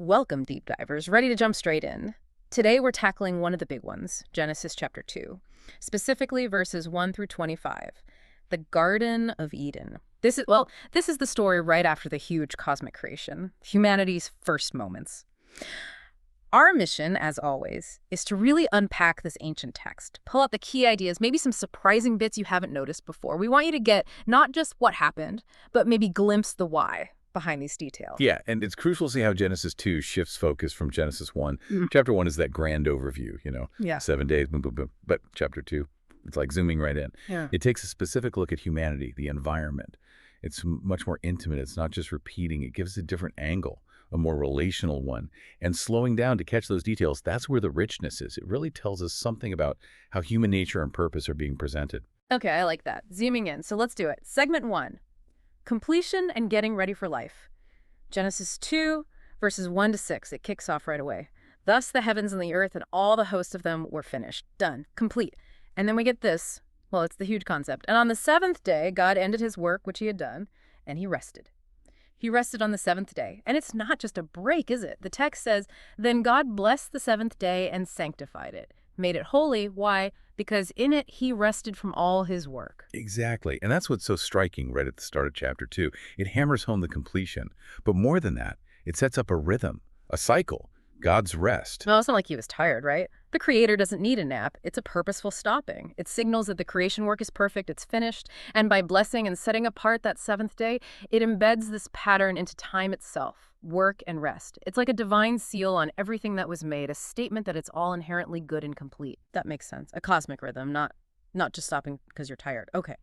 Welcome, deep divers, ready to jump straight in. Today we're tackling one of the big ones, Genesis chapter 2, specifically verses 1 through 25, the Garden of Eden. This is the story right after the huge cosmic creation, humanity's first moments. Our mission, as always, is to really unpack this ancient text, pull out the key ideas, maybe some surprising bits you haven't noticed before. We want you to get not just what happened, but maybe glimpse the why behind these details. Yeah, and it's crucial to see how Genesis 2 shifts focus from Genesis 1. Chapter 1 is that grand overview, Yeah. 7 days, boom, boom, boom. But chapter 2, it's like zooming right in. Yeah. It takes a specific look at humanity, the environment. It's much more intimate. It's not just repeating. It gives a different angle, a more relational one. And slowing down to catch those details, that's where the richness is. It really tells us something about how human nature and purpose are being presented. Okay, I like that. Zooming in. So let's do it. Segment 1. Completion and getting ready for life. Genesis 2, verses 1 to 6. It kicks off right away. Thus the heavens and the earth and all the host of them were finished. Done. Complete. And then we get this. Well, it's the huge concept. And on the seventh day, God ended his work, which he had done, and he rested. He rested on the seventh day. And it's not just a break, is it? The text says, then God blessed the seventh day and sanctified it, made it holy. Why? Because in it he rested from all his work. Exactly. And that's what's so striking right at the start of chapter 2. It hammers home the completion. But more than that, it sets up a rhythm, a cycle, God's rest. Well, it's not like he was tired, right? The Creator doesn't need a nap. It's a purposeful stopping. It signals that the creation work is perfect, it's finished, and by blessing and setting apart that seventh day, it embeds this pattern into time itself, work and rest. It's like a divine seal on everything that was made, a statement that it's all inherently good and complete. That makes sense. A cosmic rhythm, not just stopping because you're tired. Okay.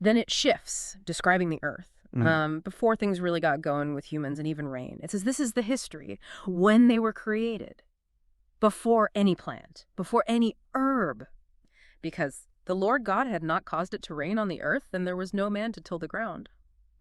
Then it shifts, describing the earth. Before things really got going with humans and even rain. It says this is the history when they were created, before any plant, before any herb. Because the Lord God had not caused it to rain on the earth, and there was no man to till the ground.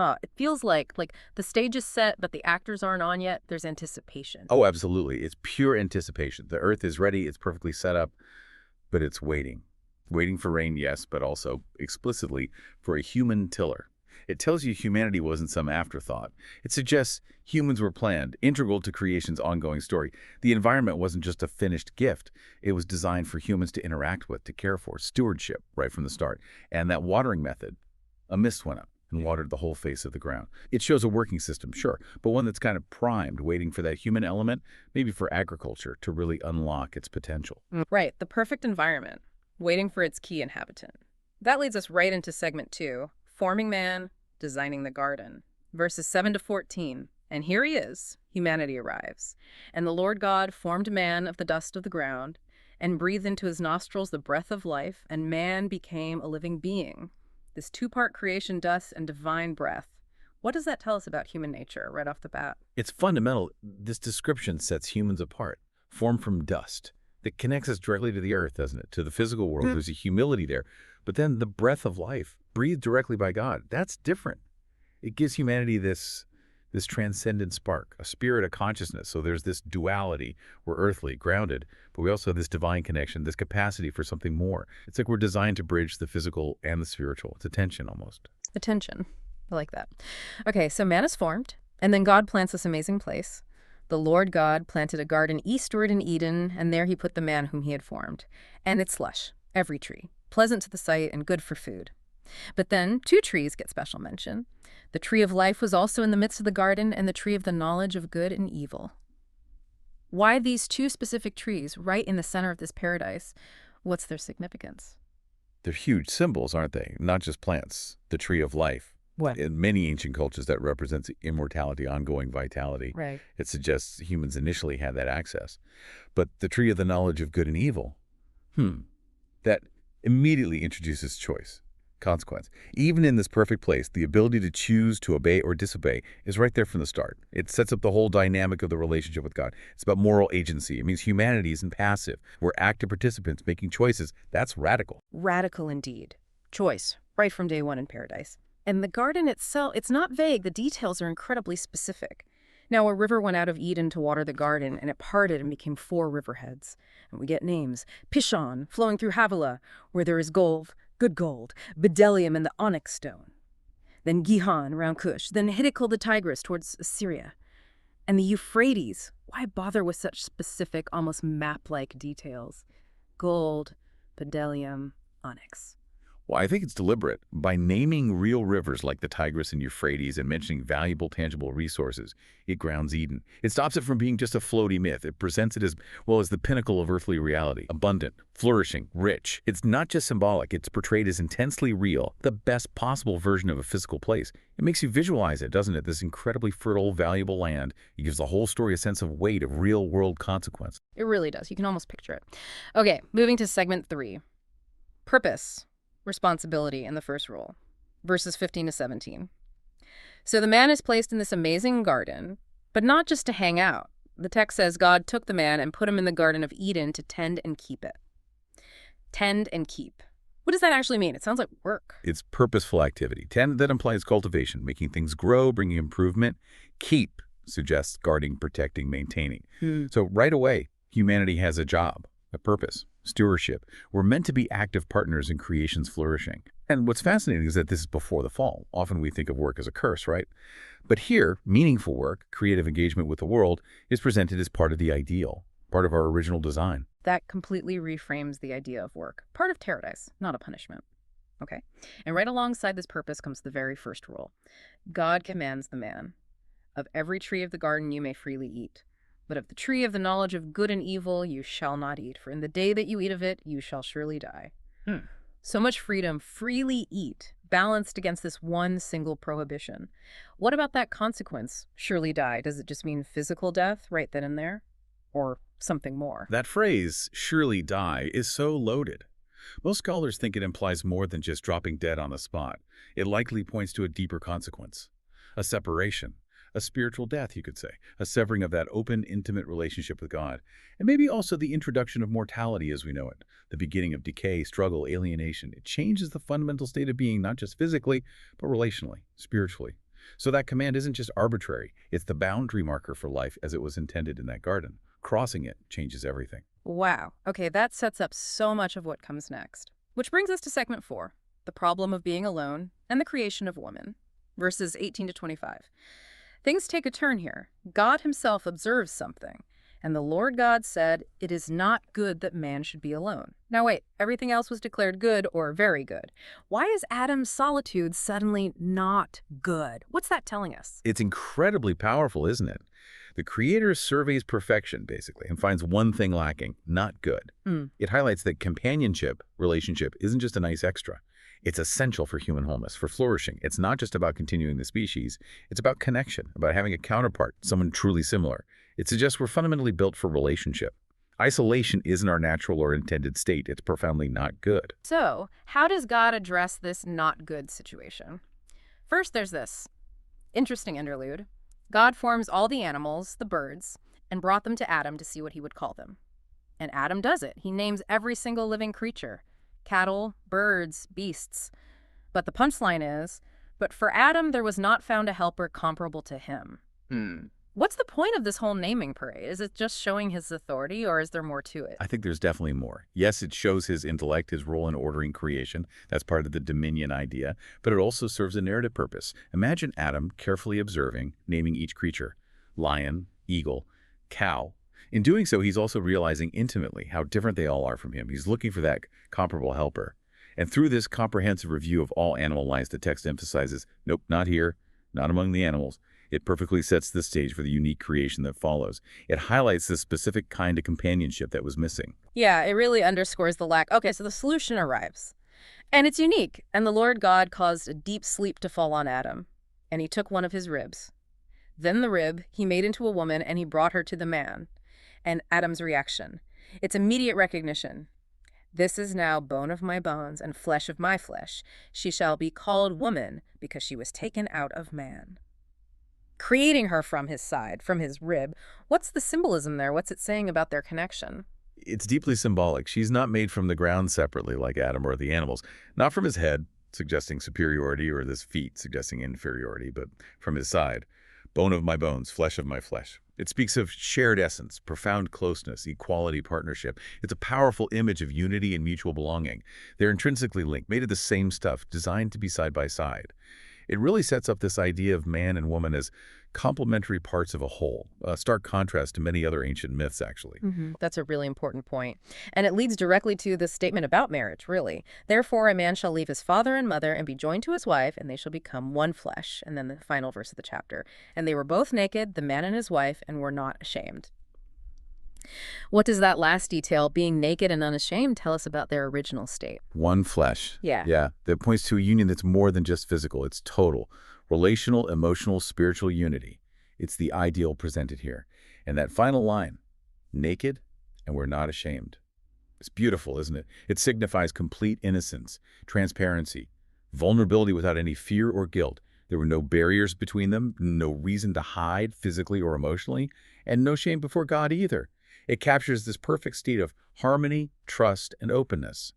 It feels like the stage is set, but the actors aren't on yet. There's anticipation. Oh, absolutely. It's pure anticipation. The earth is ready. It's perfectly set up, but it's waiting. Waiting for rain, yes, but also explicitly for a human tiller. It tells you humanity wasn't some afterthought. It suggests humans were planned, integral to creation's ongoing story. The environment wasn't just a finished gift. It was designed for humans to interact with, to care for, stewardship right from the start. And that watering method, a mist went up and watered the whole face of the ground. It shows a working system, sure, but one that's kind of primed, waiting for that human element, maybe for agriculture, to really unlock its potential. Right, the perfect environment, waiting for its key inhabitant. That leads us right into segment 2. Forming man, designing the garden. Verses 7 to 14. And here he is, humanity arrives. And the Lord God formed man of the dust of the ground, and breathed into his nostrils the breath of life, and man became a living being. This two-part creation, dust and divine breath. What does that tell us about human nature right off the bat? It's fundamental. This description sets humans apart, formed from dust. That connects us directly to the earth, doesn't it? To the physical world. There's a humility there. But then the breath of life, breathed directly by God, that's different. It gives humanity this transcendent spark, a spirit, a consciousness. So there's this duality. We're earthly, grounded, but we also have this divine connection, this capacity for something more. It's like we're designed to bridge the physical and the spiritual. It's a tension almost. A tension. I like that. Okay, so man is formed, and then God plants this amazing place. The Lord God planted a garden eastward in Eden, and there he put the man whom he had formed. And it's lush, every tree, pleasant to the sight and good for food. But then 2 trees get special mention. The tree of life was also in the midst of the garden, and the tree of the knowledge of good and evil. Why these 2 specific trees right in the center of this paradise? What's their significance? They're huge symbols, aren't they? Not just plants. The tree of life. What? In many ancient cultures, that represents immortality, ongoing vitality. Right. It suggests humans initially had that access. But the tree of the knowledge of good and evil, that immediately introduces choice, consequence. Even in this perfect place, the ability to choose to obey or disobey is right there from the start. It sets up the whole dynamic of the relationship with God. It's about moral agency. It means humanity isn't passive. We're active participants making choices. That's radical. Radical indeed. Choice, right from day one in paradise. And the garden itself, it's not vague. The details are incredibly specific. Now, a river went out of Eden to water the garden, and it parted and became 4 riverheads. And we get names. Pishon, flowing through Havilah, where there is gold, good gold, bdellium and the onyx stone. Then Gihon around Cush, then Hiddekel the Tigris towards Assyria. And the Euphrates, why bother with such specific, almost map-like details? Gold, bdellium, onyx. Well, I think it's deliberate. By naming real rivers like the Tigris and Euphrates and mentioning valuable, tangible resources, it grounds Eden. It stops it from being just a floaty myth. It presents it as, well, as the pinnacle of earthly reality. Abundant, flourishing, rich. It's not just symbolic. It's portrayed as intensely real, the best possible version of a physical place. It makes you visualize it, doesn't it? This incredibly fertile, valuable land. It gives the whole story a sense of weight, of real-world consequence. It really does. You can almost picture it. Okay, moving to segment 3. Purpose, responsibility in the first rule, verses 15 to 17. So the man is placed in this amazing garden, but not just to hang out. The text says God took the man and put him in the Garden of Eden to tend and keep it. Tend and keep. What does that actually mean? It sounds like work. It's purposeful activity. Tend, that implies cultivation, making things grow, bringing improvement. Keep suggests guarding, protecting, maintaining. So right away, humanity has a job, a purpose, stewardship. We're meant to be active partners in creation's flourishing. And what's fascinating is that this is before the fall. Often we think of work as a curse, right? But here, meaningful work, creative engagement with the world, is presented as part of the ideal, part of our original design. That completely reframes the idea of work. Part of paradise, not a punishment. Okay? And right alongside this purpose comes the very first rule. God commands the man, of every tree of the garden you may freely eat. But of the tree of the knowledge of good and evil you shall not eat, for in the day that you eat of it, you shall surely die. So much freedom, freely eat, balanced against this one single prohibition. What about that consequence, surely die? Does it just mean physical death right then and there? Or something more? That phrase, surely die, is so loaded. Most scholars think it implies more than just dropping dead on the spot. It likely points to a deeper consequence, a separation. A spiritual death, you could say, a severing of that open, intimate relationship with God, and maybe also the introduction of mortality as we know it, the beginning of decay, struggle, alienation. It changes the fundamental state of being, not just physically, but relationally, spiritually. So that command isn't just arbitrary. It's the boundary marker for life as it was intended in that garden. Crossing it changes everything. Wow. Okay, that sets up so much of what comes next. Which brings us to segment 4, the problem of being alone and the creation of woman, verses 18 to 25. Things take a turn here. God himself observes something. And the Lord God said, "It is not good that man should be alone." Now wait, everything else was declared good or very good. Why is Adam's solitude suddenly not good? What's that telling us? It's incredibly powerful, isn't it? The Creator surveys perfection, basically, and finds one thing lacking, not good. It highlights that companionship, relationship, isn't just a nice extra. It's essential for human wholeness, for flourishing. It's not just about continuing the species. It's about connection, about having a counterpart, someone truly similar. It suggests we're fundamentally built for relationship. Isolation isn't our natural or intended state. It's profoundly not good. So, how does God address this not good situation? First, there's this interesting interlude. God forms all the animals, the birds, and brought them to Adam to see what he would call them. And Adam does it. He names every single living creature. Cattle, birds, beasts. But the punchline is, but for Adam there was not found a helper comparable to him. What's the point of this whole naming parade? Is it just showing his authority, or is there more to it? I think there's definitely more. Yes, it shows his intellect, his role in ordering creation. That's part of the dominion idea. But it also serves a narrative purpose. Imagine Adam carefully observing, naming each creature. Lion, eagle, cow. In doing so, he's also realizing intimately how different they all are from him. He's looking for that comparable helper. And through this comprehensive review of all animal lines, the text emphasizes, nope, not here, not among the animals. It perfectly sets the stage for the unique creation that follows. It highlights the specific kind of companionship that was missing. Yeah, it really underscores the lack. Okay, so the solution arrives. And it's unique. And the Lord God caused a deep sleep to fall on Adam. And he took one of his ribs. Then the rib he made into a woman, and he brought her to the man. And Adam's reaction. It's immediate recognition. This is now bone of my bones and flesh of my flesh. She shall be called woman because she was taken out of man. Creating her from his side, from his rib. What's the symbolism there? What's it saying about their connection? It's deeply symbolic. She's not made from the ground separately like Adam or the animals. Not from his head, suggesting superiority, or his feet, suggesting inferiority, but from his side. Bone of my bones, flesh of my flesh. It speaks of shared essence, profound closeness, equality, partnership. It's a powerful image of unity and mutual belonging. They're intrinsically linked, made of the same stuff, designed to be side by side. It really sets up this idea of man and woman as complementary parts of a whole, a stark contrast to many other ancient myths, actually. That's a really important point. And it leads directly to the statement about marriage, really. Therefore, a man shall leave his father and mother and be joined to his wife, and they shall become one flesh. And then the final verse of the chapter. And they were both naked, the man and his wife, and were not ashamed. What does that last detail, being naked and unashamed, tell us about their original state? One flesh. Yeah. Yeah, that points to a union that's more than just physical. It's total. Relational, emotional, spiritual unity. It's the ideal presented here. And that final line, naked and we're not ashamed. It's beautiful, isn't it? It signifies complete innocence, transparency, vulnerability without any fear or guilt. There were no barriers between them, no reason to hide physically or emotionally, and no shame before God either. It captures this perfect state of harmony, trust, and openness.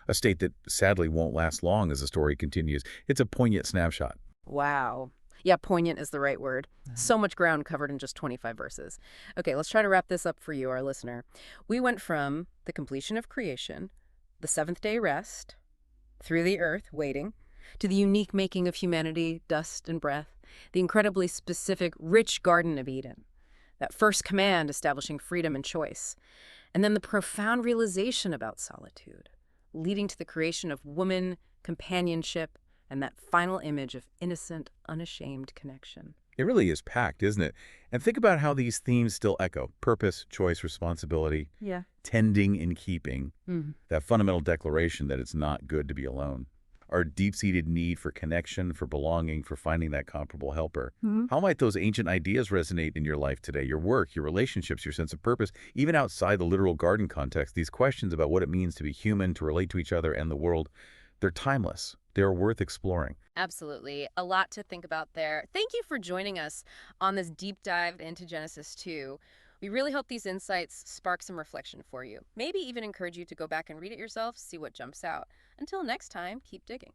A state that sadly won't last long as the story continues. It's a poignant snapshot. Wow. Yeah, poignant is the right word. So much ground covered in just 25 verses. Okay, let's try to wrap this up for you, our listener. We went from the completion of creation, the seventh-day rest, through the earth, waiting, to the unique making of humanity, dust and breath, the incredibly specific, rich Garden of Eden, that first command establishing freedom and choice, and then the profound realization about solitude, leading to the creation of woman, companionship, and that final image of innocent, unashamed connection. It really is packed, isn't it? And think about how these themes still echo. Purpose, choice, responsibility, Yeah. tending and keeping, that fundamental declaration that it's not good to be alone. Our deep-seated need for connection, for belonging, for finding that comparable helper. How might those ancient ideas resonate in your life today, your work, your relationships, your sense of purpose? Even outside the literal garden context, these questions about what it means to be human, to relate to each other and the world, they're timeless. They're worth exploring. Absolutely. A lot to think about there. Thank you for joining us on this deep dive into Genesis 2. We really hope these insights spark some reflection for you. Maybe even encourage you to go back and read it yourself, see what jumps out. Until next time, keep digging.